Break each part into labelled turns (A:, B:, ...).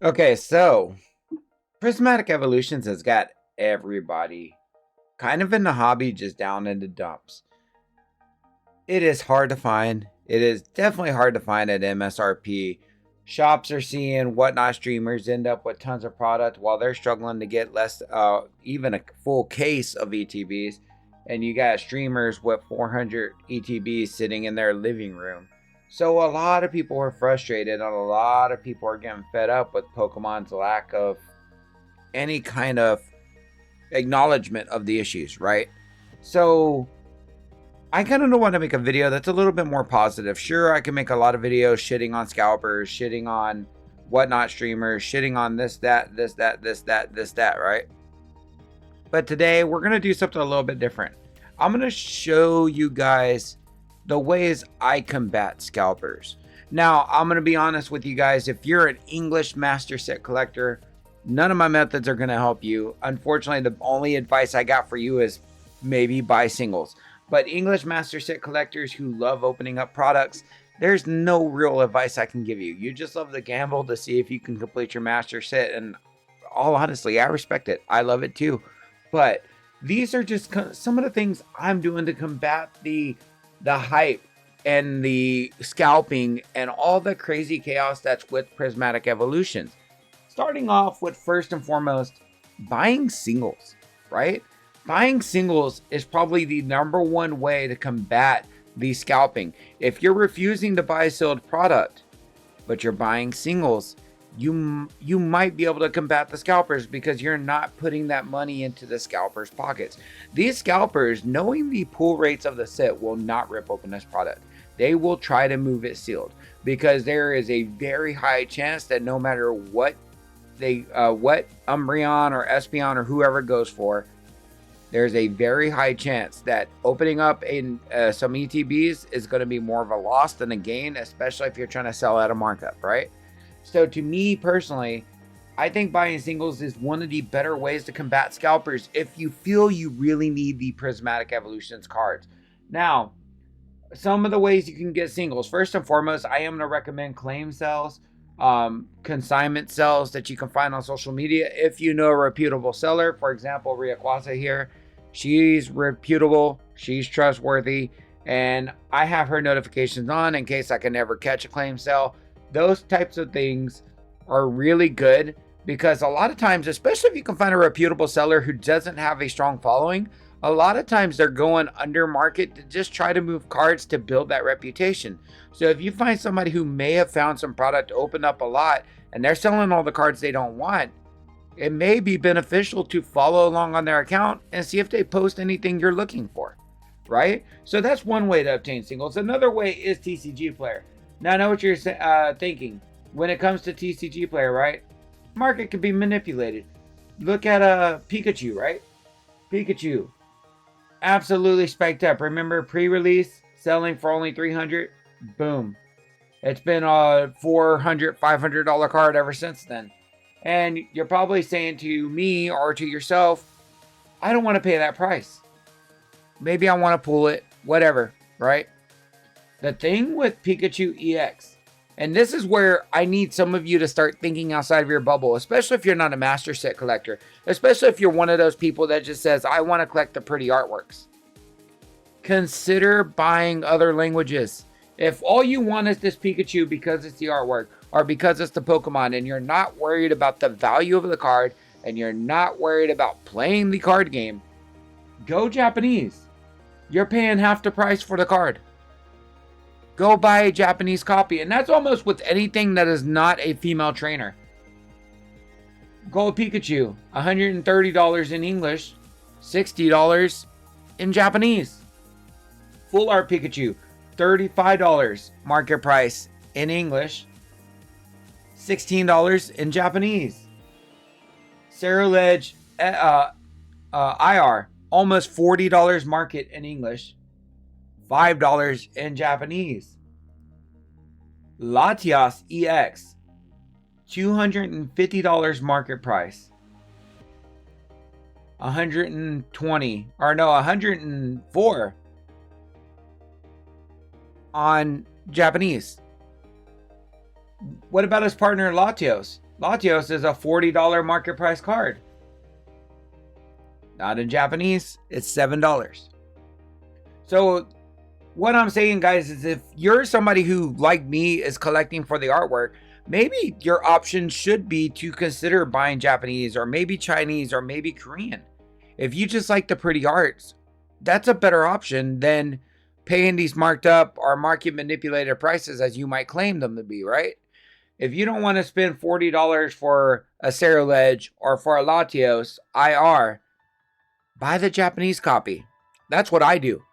A: Okay, so Prismatic Evolutions has got everybody kind of in the hobby just down in the dumps. It is hard to find. It is definitely hard to find at MSRP. Shops are seeing whatnot streamers end up with tons of product while they're struggling to get less, even a full case of ETBs. And you got streamers with 400 ETBs sitting in their living room. So a lot of people are frustrated, and a lot of people are getting fed up with Pokemon's lack of any kind of acknowledgement of the issues, right? So I kind of want to make a video that's a little bit more positive. Sure, I can make a lot of videos shitting on scalpers, shitting on whatnot streamers, shitting on this, that, this, that, this, that, this, that, right? But today we're going to do something a little bit different. I'm going to show you guys the ways I combat scalpers. Now, I'm going to be honest with you guys. If you're an English master set collector, none of my methods are going to help you. Unfortunately, the only advice I got for you is maybe buy singles. But English master set collectors who love opening up products, there's no real advice I can give you. You just love the gamble to see if you can complete your master set. And all honestly, I respect it. I love it too. But these are just some of the things I'm doing to combat the hype and the scalping and all the crazy chaos that's with Prismatic Evolutions. Starting off with, first and foremost, buying singles, right? Buying singles is probably the number one way to combat the scalping. If you're refusing to buy a sealed product, but you're buying singles, you might be able to combat the scalpers because you're not putting that money into the scalpers' pockets. These scalpers, knowing the pull rates of the set, will not rip open this product. They will try to move it sealed because there is a very high chance that no matter what what Umbreon or Espeon or whoever goes for, there's a very high chance that opening up in some ETBs is going to be more of a loss than a gain, especially if you're trying to sell at a markup, right? So to me personally, I think buying singles is one of the better ways to combat scalpers if you feel you really need the Prismatic Evolutions cards. Now, some of the ways you can get singles. First and foremost, I am going to recommend claim sales, consignment sales that you can find on social media. If you know a reputable seller, for example, Riaquasa here, she's reputable, she's trustworthy, and I have her notifications on in case I can never catch a claim sale. Those types of things are really good because a lot of times, especially if you can find a reputable seller who doesn't have a strong following, a lot of times they're going under market to just try to move cards to build that reputation. So if you find somebody who may have found some product to open up a lot and they're selling all the cards they don't want, it may be beneficial to follow along on their account and see if they post anything you're looking for, right? So that's one way to obtain singles. Another way is TCG Player. Now I know what you're thinking. When it comes to TCG Player, right? Market can be manipulated. Look at Pikachu, right? Pikachu absolutely spiked up. Remember pre-release selling for only 300? Boom. It's been a $400, $500 card ever since then. And you're probably saying to me or to yourself, I don't want to pay that price. Maybe I want to pull it, whatever, right? The thing with Pikachu EX, and this is where I need some of you to start thinking outside of your bubble, especially if you're not a master set collector, especially if you're one of those people that just says, I want to collect the pretty artworks. Consider buying other languages. If all you want is this Pikachu because it's the artwork or because it's the Pokemon and you're not worried about the value of the card and you're not worried about playing the card game, go Japanese. You're paying half the price for the card. Go buy a Japanese copy. And that's almost with anything that is not a female trainer. Gold Pikachu, $130 in English, $60 in Japanese. Full Art Pikachu, $35 market price in English, $16 in Japanese. Ceruledge IR, almost $40 market in English, $5 in Japanese. Latias EX, $250 market price. 104 on Japanese. What about his partner Latios? Latios is a $40 market price card. Not in Japanese, it's $7. So what I'm saying, guys, is if you're somebody who, like me, is collecting for the artwork, maybe your option should be to consider buying Japanese or maybe Chinese or maybe Korean. If you just like the pretty arts, that's a better option than paying these marked up or market manipulated prices as you might claim them to be, right? If you don't want to spend $40 for a Ledge or for a Latios IR, buy the Japanese copy. That's what I do.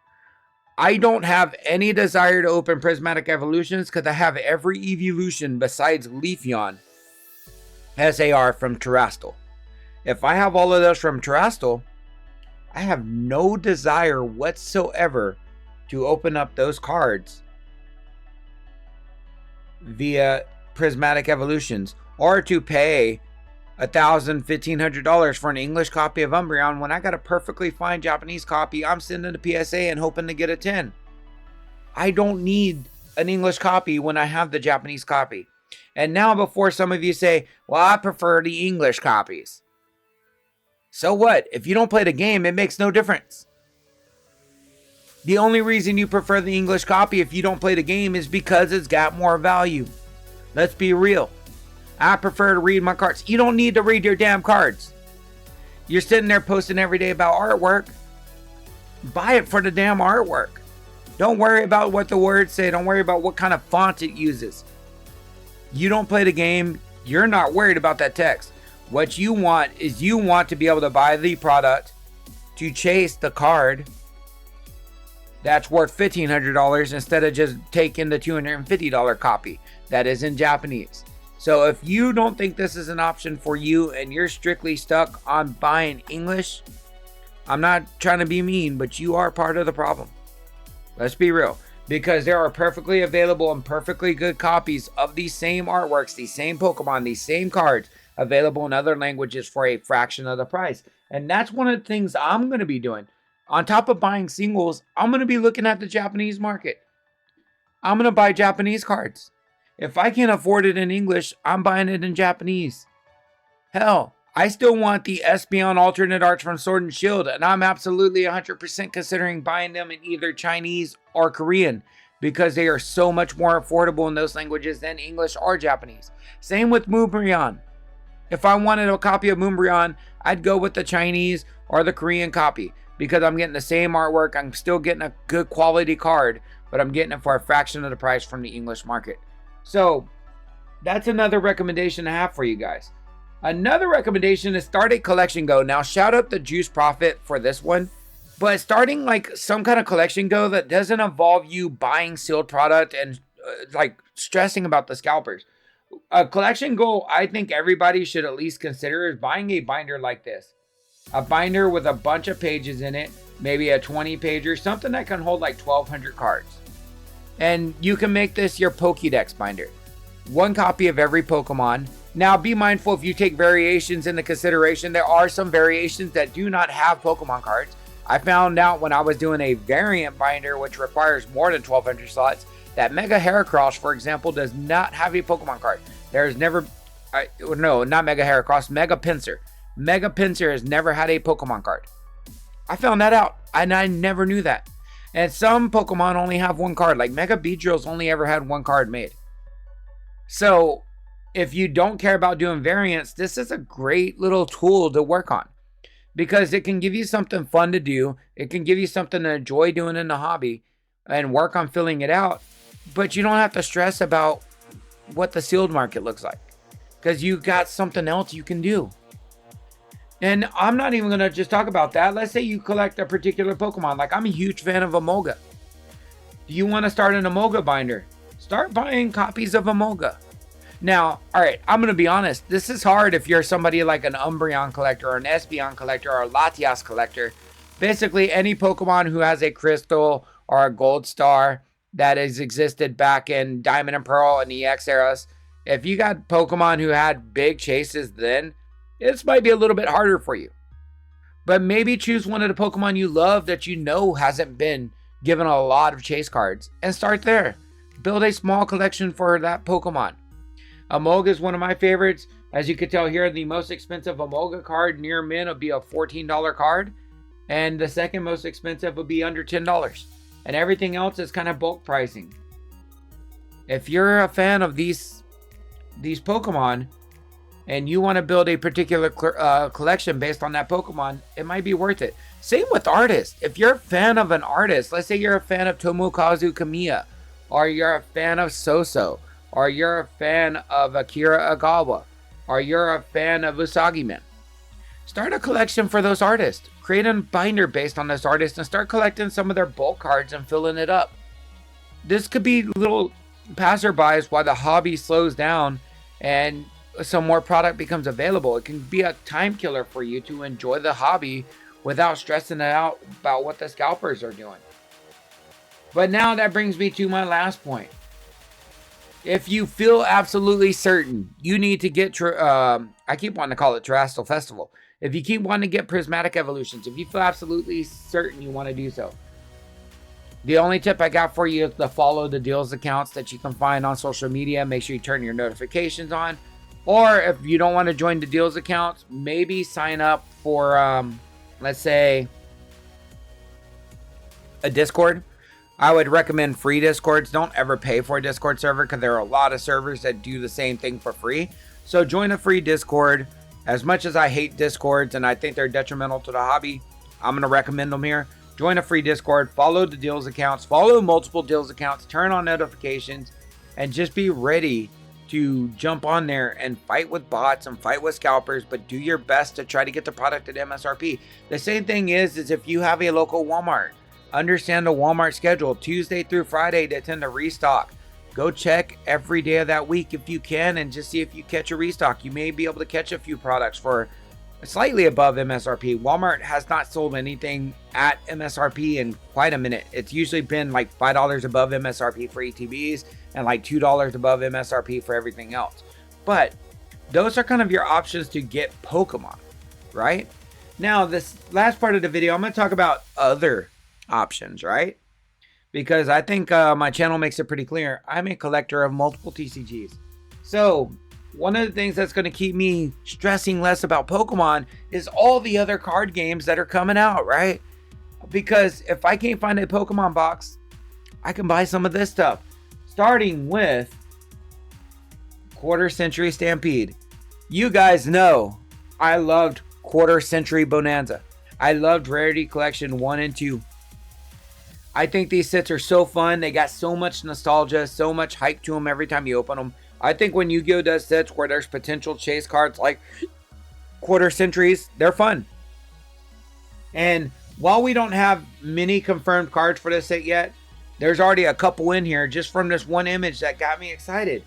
A: I don't have any desire to open Prismatic Evolutions because I have every evolution besides Leafeon SAR from Terastal. If I have all of those from Terastal, I have no desire whatsoever to open up those cards via Prismatic Evolutions or to pay $1,000, $1,500 for an English copy of Umbreon when I got a perfectly fine Japanese copy I'm sending to PSA and hoping to get a 10. I don't need an English copy when I have the Japanese copy. And now, before some of you say, well, I prefer the English copies. So what? If you don't play the game, it makes no difference. The only reason you prefer the English copy if you don't play the game is because it's got more value. Let's be real. I prefer to read my cards. You don't need to read your damn cards. You're sitting there posting every day about artwork. Buy it for the damn artwork. Don't worry about what the words say. Don't worry about what kind of font it uses. You don't play the game. You're not worried about that text. What you want is you want to be able to buy the product to chase the card that's worth $1,500 instead of just taking the $250 copy that is in Japanese. So if you don't think this is an option for you and you're strictly stuck on buying English, I'm not trying to be mean, but you are part of the problem. Let's be real. Because there are perfectly available and perfectly good copies of these same artworks, these same Pokemon, these same cards available in other languages for a fraction of the price. And that's one of the things I'm going to be doing. On top of buying singles, I'm going to be looking at the Japanese market. I'm going to buy Japanese cards. If I can't afford it in English, I'm buying it in Japanese. Hell, I still want the Espeon alternate arts from Sword and Shield, and I'm absolutely 100% considering buying them in either Chinese or Korean because they are so much more affordable in those languages than English or Japanese. Same with Moonbreon. If I wanted a copy of Moonbreon, I'd go with the Chinese or the Korean copy because I'm getting the same artwork. I'm still getting a good quality card, but I'm getting it for a fraction of the price from the English market. So that's another recommendation I have for you guys. Another recommendation is start a collection go. Now, shout out to Juice Profit for this one, but starting like some kind of collection go that doesn't involve you buying sealed product and like stressing about the scalpers. A collection goal I think everybody should at least consider is buying a binder like this. A binder with a bunch of pages in it, maybe a 20 pager, something that can hold like 1,200 cards. And you can make this your Pokédex binder. One copy of every Pokemon. Now be mindful if you take variations into consideration. There are some variations that do not have Pokemon cards. I found out when I was doing a variant binder, which requires more than 1,200 slots, that Mega Heracross, for example, does not have a Pokemon card. There's never, no, not Mega Heracross, Mega Pinsir. Mega Pinsir has never had a Pokemon card. I found that out, and I never knew that. And some Pokemon only have one card, like Mega Beedrill's only ever had one card made. So, if you don't care about doing variants, this is a great little tool to work on. Because it can give you something fun to do. It can give you something to enjoy doing in the hobby and work on filling it out. But you don't have to stress about what the sealed market looks like. Because you got something else you can do. And I'm not even going to just talk about that. Let's say you collect a particular Pokemon. Like, I'm a huge fan of Emolga. Do you want to start an Emolga binder? Start buying copies of Emolga. Now, all right, I'm going to be honest. This is hard if you're somebody like an Umbreon collector or an Espeon collector or a Latias collector. Basically, any Pokemon who has a Crystal or a Gold Star that has existed back in Diamond and Pearl and EX eras. If you got Pokemon who had big chases then, this might be a little bit harder for you. But maybe choose one of the Pokemon you love that you know hasn't been given a lot of chase cards and start there. Build a small collection for that Pokemon. Emolga is one of my favorites. As you can tell here, the most expensive Emolga card near mint would be a $14 card. And the second most expensive would be under $10. And everything else is kind of bulk pricing. If you're a fan of these Pokemon and you want to build a particular collection based on that Pokemon, it might be worth it. Same with artists. If you're a fan of an artist, let's say you're a fan of Tomokazu Kamiya, or you're a fan of Soso, or you're a fan of Akira Agawa, or you're a fan of Usagi-men, start a collection for those artists. Create a binder based on this artist and start collecting some of their bulk cards and filling it up. This could be little passerbys while the hobby slows down and some more product becomes available. It can be a time killer for you to enjoy the hobby without stressing out about what the scalpers are doing. But now that brings me to my last point. If you feel absolutely certain you need to get, I keep wanting to call it Terrestrial Festival. If you keep wanting to get Prismatic Evolutions, if you feel absolutely certain you want to do so, the only tip I got for you is to follow the deals accounts that you can find on social media. Make sure you turn your notifications on. Or if you don't want to join the deals accounts, maybe sign up for, let's say, a Discord. I would recommend free Discords. Don't ever pay for a Discord server because there are a lot of servers that do the same thing for free. So join a free Discord. As much as I hate Discords and I think they're detrimental to the hobby, I'm going to recommend them here. Join a free Discord, follow the deals accounts, follow multiple deals accounts, turn on notifications, and just be ready to jump on there and fight with bots and fight with scalpers, but do your best to try to get the product at MSRP. The same thing is if you have a local Walmart, understand the Walmart schedule, Tuesday through Friday they tend to restock. Go check every day of that week if you can and just see if you catch a restock. You may be able to catch a few products for slightly above MSRP. Walmart has not sold anything at MSRP in quite a minute. It's usually been like $5 above MSRP for ETBs and like $2 above MSRP for everything else. But those are kind of your options to get Pokemon, right? Now, this last part of the video, I'm going to talk about other options, right? Because I think my channel makes it pretty clear. I'm a collector of multiple TCGs. So one of the things that's going to keep me stressing less about Pokemon is all the other card games that are coming out, right? Because if I can't find a Pokemon box, I can buy some of this stuff. Starting with Quarter Century Stampede. You guys know I loved Quarter Century Bonanza. I loved Rarity Collection 1 and 2. I think these sets are so fun. They got so much nostalgia, so much hype to them every time you open them. I think when Yu-Gi-Oh does sets where there's potential chase cards like Quarter Centuries, they're fun. And while we don't have many confirmed cards for this set yet, there's already a couple in here just from this one image that got me excited.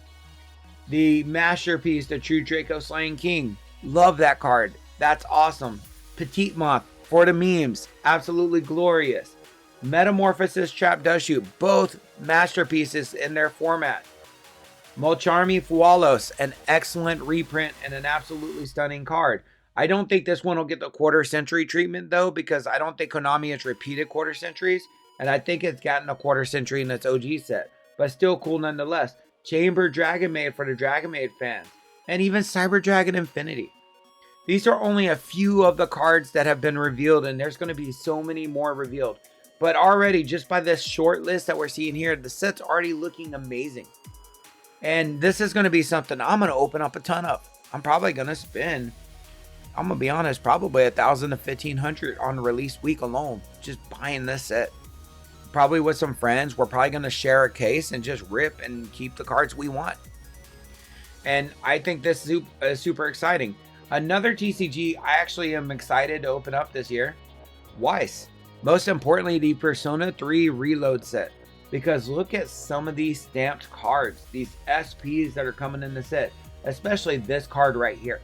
A: The Masterpiece, the True Draco Slaying King. Love that card. That's awesome. Petite Moth for the memes. Absolutely glorious. Metamorphosis Trap Dushu. Both masterpieces in their format. Molcharmi Fualos, an excellent reprint and an absolutely stunning card. I don't think this one will get the Quarter Century treatment though, because I don't think Konami has repeated Quarter Centuries, and I think it's gotten a Quarter Century in its OG set, but still cool nonetheless. Chamber Dragon Maid for the Dragon Maid fans, and even Cyber Dragon Infinity. These are only a few of the cards that have been revealed, and there's going to be so many more revealed. But already, just by this short list that we're seeing here, the set's already looking amazing. And this is going to be something I'm going to open up a ton of. I'm probably going to spend, I'm going to be honest, probably $1,000 to $1,500 on release week alone, just buying this set. Probably with some friends. We're probably going to share a case and just rip and keep the cards we want. And I think this is super exciting. Another TCG I actually am excited to open up this year, Weiss. Most importantly, the Persona 3 Reload set. Because look at some of these stamped cards, these SPs that are coming in the set, especially this card right here.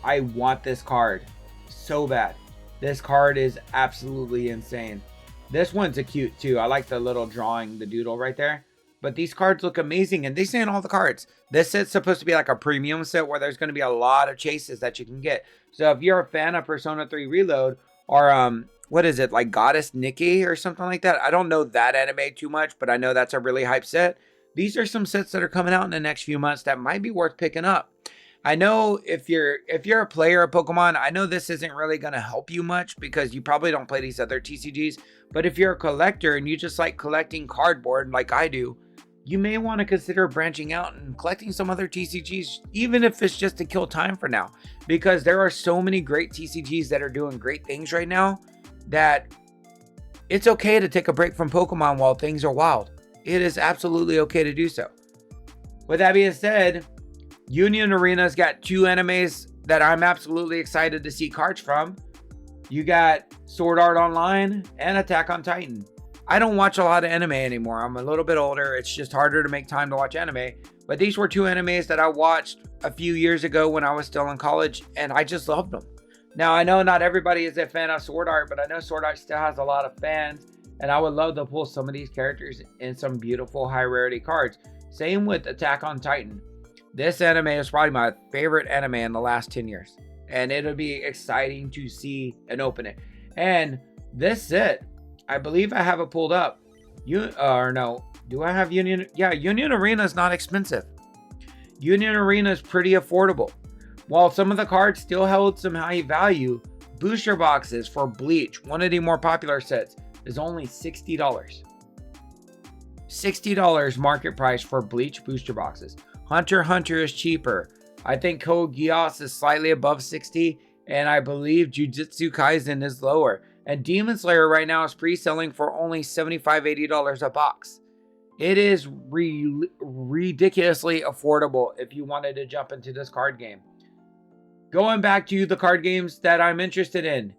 A: I want this card so bad. This card is absolutely insane. This one's a cute too. I like the little drawing, the doodle right there. But these cards look amazing, and these ain't all the cards. This set's supposed to be like a premium set where there's going to be a lot of chases that you can get. So if you're a fan of Persona 3 Reload, or what is it, like Goddess Nikki or something like that? I don't know that anime too much, but I know that's a really hype set. these are some sets that are coming out in the next few months that might be worth picking up. I know if you're a player of Pokemon, I know this isn't really going to help you much because you probably don't play these other TCGs. But if you're a collector and you just like collecting cardboard like I do, you may want to consider branching out and collecting some other TCGs, even if it's just to kill time for now. Because there are so many great TCGs that are doing great things right now that it's okay to take a break from Pokemon while things are wild. It is absolutely okay to do so. With that being said, Union Arena's got 2 animes that I'm absolutely excited to see cards from. You got Sword Art Online and Attack on Titan. I don't watch a lot of anime anymore. I'm a little bit older. It's just harder to make time to watch anime. But these were 2 animes that I watched a few years ago when I was still in college, and I just loved them. Now, I know not everybody is a fan of Sword Art, but I know Sword Art still has a lot of fans, and I would love to pull some of these characters in some beautiful high rarity cards. Same with Attack on Titan. This anime is probably my favorite anime in the last 10 years. And it'll be exciting to see and open it. And this set, I believe I have it pulled up. Do I have Union? Yeah, Union Arena is not expensive. Union Arena is pretty affordable. While some of the cards still held some high value, booster boxes for Bleach, one of the more popular sets, is only $60. $60 market price for Bleach booster boxes. Hunter x Hunter is cheaper. I think Code Geass is slightly above 60, and I believe Jujutsu Kaisen is lower. And Demon Slayer right now is pre-selling for only $75, $80 a box. It is ridiculously affordable if you wanted to jump into this card game. Going back to the card games that I'm interested in,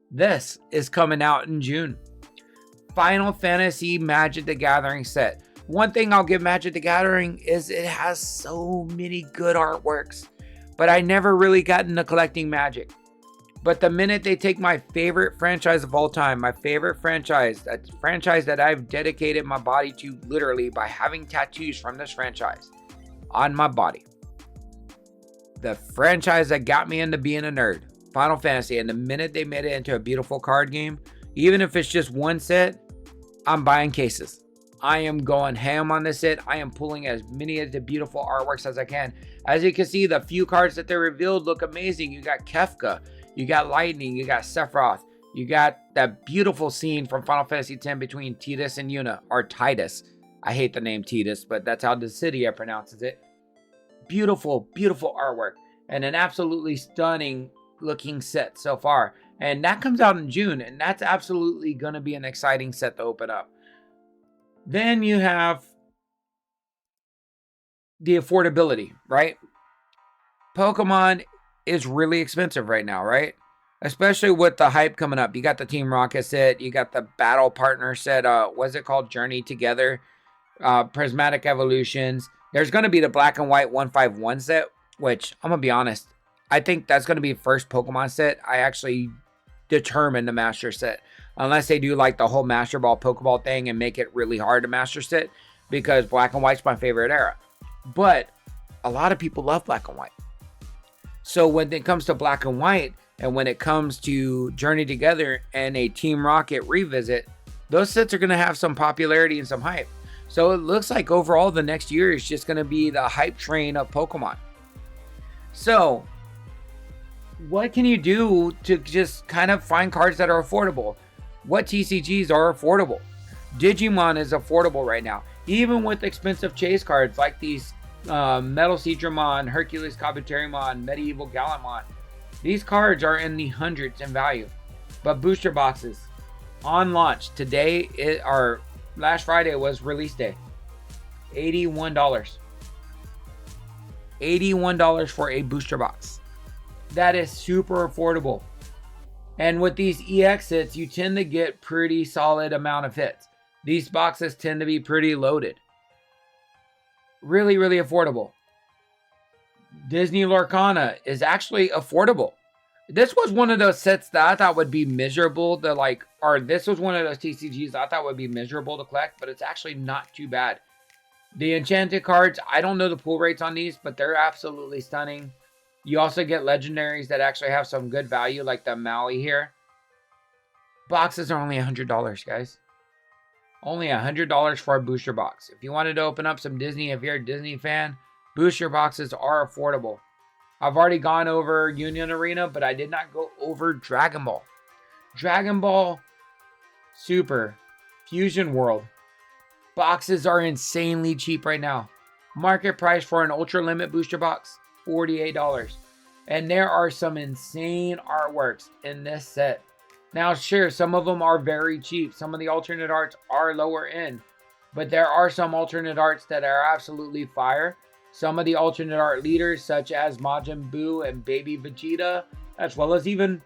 A: this is coming out in June. Final Fantasy Magic the Gathering set. One thing I'll give Magic the Gathering is it has so many good artworks, but I never really got into collecting Magic. But the minute they take my favorite franchise of all time, my favorite franchise, that franchise that I've dedicated my body to literally by having tattoos from this franchise on my body, the franchise that got me into being a nerd, Final Fantasy, and the minute they made it into a beautiful card game, even if it's just one set, I'm buying cases. I am going ham on this set. I am pulling as many of the beautiful artworks as I can. As you can see, the few cards that they revealed look amazing. You got Kefka, you got Lightning, you got Sephiroth, you got that beautiful scene from Final Fantasy X between Tidus and Yuna, or Titus. I hate the name Tidus, but that's how Dissidia pronounces it. Beautiful, beautiful artwork, and an absolutely stunning looking set so far. And that comes out in June, and that's absolutely going to be an exciting set to open up. Then you have the affordability, right? Pokemon is really expensive right now, right? Especially with the hype coming up. You got the Team Rocket set, you got the Battle Partner set, what's it called? Journey Together, Prismatic Evolutions. There's going to be the Black and White 151 set, which I'm going to be honest, I think that's going to be the first Pokemon set I actually determine to master set. Unless they do like the whole Master Ball Pokeball thing and make it really hard to master set, because Black and White's my favorite era. But a lot of people love Black and White. So when it comes to Black and White, and when it comes to Journey Together and a Team Rocket revisit, those sets are going to have some popularity and some hype. So it looks like overall the next year is just going to be the hype train of Pokemon. So what can you do to just kind of find cards that are affordable? What TCGs are affordable? Digimon is affordable right now. Even with expensive chase cards like these Metal Seadramon, Hercules Kabuterimon, Medieval Gallantmon. These cards are in the hundreds in value. But booster boxes on launch today, last Friday was release day. $81. $81 for a booster box. That is super affordable. And with these EX hits, you tend to get pretty solid amount of hits. These boxes tend to be pretty loaded. Really, really affordable. Disney Lorcana is actually affordable. This was one of those sets that I thought would be miserable to this was one of those TCGs I thought would be miserable to collect, but it's actually not too bad. The Enchanted cards, I don't know the pull rates on these, but they're absolutely stunning. You also get legendaries that actually have some good value, like the Maui here. Boxes are only $100, guys. only $100 for a booster box. If you wanted to open up some Disney, if you're a Disney fan, booster boxes are affordable. I've already gone over Union Arena, but I did not go over Dragon Ball. Dragon Ball Super Fusion World boxes are insanely cheap right now. Market price for an Ultra Limit booster box, $48. And there are some insane artworks in this set. Now, sure, some of them are very cheap. Some of the alternate arts are lower end. But there are some alternate arts that are absolutely fire. Some of the alternate art leaders, such as Majin Buu and Baby Vegeta, as well as even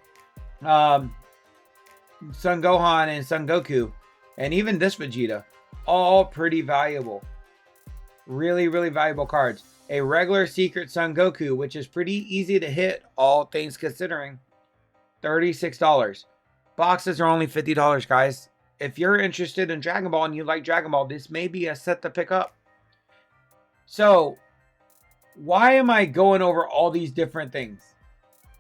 A: Son Gohan and Son Goku, and even this Vegeta, all pretty valuable. Really, really valuable cards. A regular Secret Son Goku, which is pretty easy to hit, all things considering, $36. Boxes are only $50, guys. If you're interested in Dragon Ball and you like Dragon Ball, this may be a set to pick up. So, why am I going over all these different things?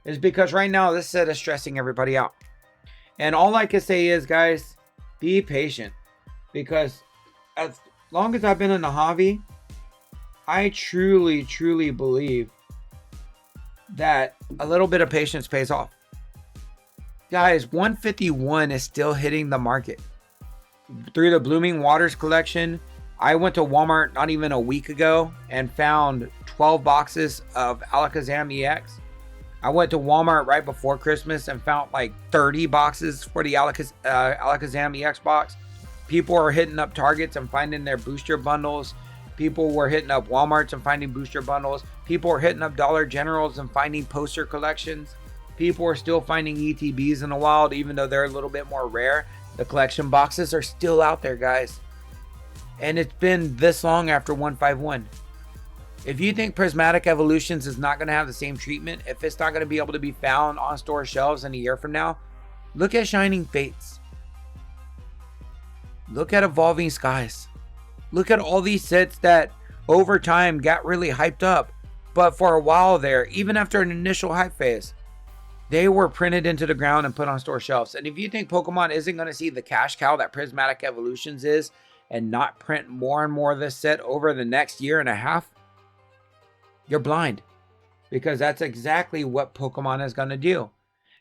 A: Is because right now this set is stressing everybody out. And all I can say is, guys, be patient. Because as long as I've been in the hobby, I truly, truly believe that a little bit of patience pays off. Guys, 151 is still hitting the market. Through the Blooming Waters collection, I went to Walmart not even a week ago and found 12 boxes of Alakazam EX. I went to Walmart right before Christmas and found like 30 boxes for the Alakazam EX box. People are hitting up Targets and finding their booster bundles. People were hitting up Walmarts and finding booster bundles. People are hitting up Dollar Generals and finding poster collections. People are still finding ETBs in the wild, even though they're a little bit more rare. The collection boxes are still out there, guys. And it's been this long after 151. If you think Prismatic Evolutions is not going to have the same treatment, if it's not going to be able to be found on store shelves in a year from now, look at Shining Fates. Look at Evolving Skies. Look at all these sets that over time got really hyped up. But for a while there, even after an initial hype phase, they were printed into the ground and put on store shelves. And if you think Pokemon isn't going to see the cash cow that Prismatic Evolutions is and not print more and more of this set over the next year and a half, you're blind. Because that's exactly what Pokemon is going to do.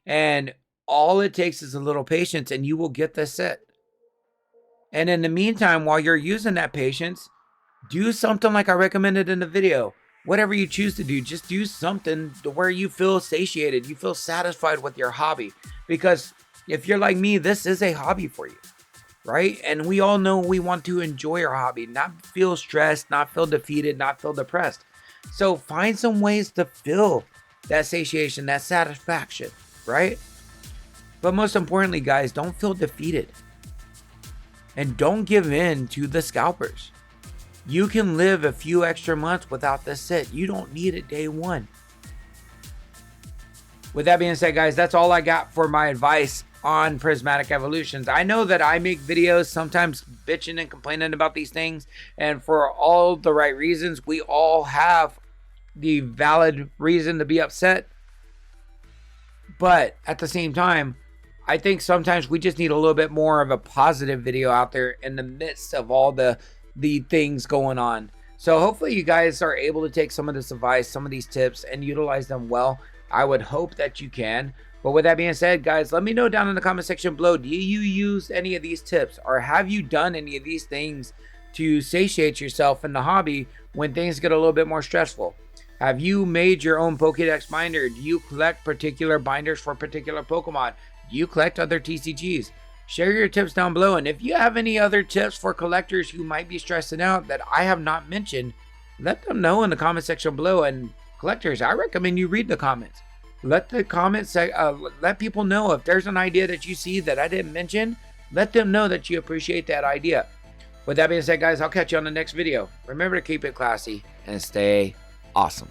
A: And all it takes is a little patience and you will get this set. And in the meantime, while you're using that patience, do something like I recommended in the video. Whatever you choose to do, just do something to where you feel satiated, you feel satisfied with your hobby. Because if you're like me, this is a hobby for you, right? And we all know we want to enjoy our hobby, not feel stressed, not feel defeated, not feel depressed. So find some ways to feel that satiation, that satisfaction, right? But most importantly, guys, don't feel defeated. And don't give in to the scalpers. You can live a few extra months without this set. You don't need it day one. With that being said, guys, that's all I got for my advice on Prismatic Evolutions. I know that I make videos sometimes bitching and complaining about these things, and for all the right reasons. We all have the valid reason to be upset. But at the same time, I think sometimes we just need a little bit more of a positive video out there in the midst of all the things going on. So hopefully you guys are able to take some of this advice, some of these tips, and utilize them well. I would hope that you can. But with that being said, guys, let me know down in the comment section below, do you use any of these tips, or have you done any of these things to satiate yourself in the hobby when things get a little bit more stressful? Have you made your own Pokédex binder? Do you collect particular binders for particular Pokemon? Do you collect other TCGs? Share your tips down below. And if you have any other tips for collectors who might be stressing out that I have not mentioned, let them know in the comment section below. And collectors, I recommend you read the comments. Let the comments say, let people know if there's an idea that you see that I didn't mention. Let them know that you appreciate that idea. With that being said, guys, I'll catch you on the next video. Remember to keep it classy and stay awesome.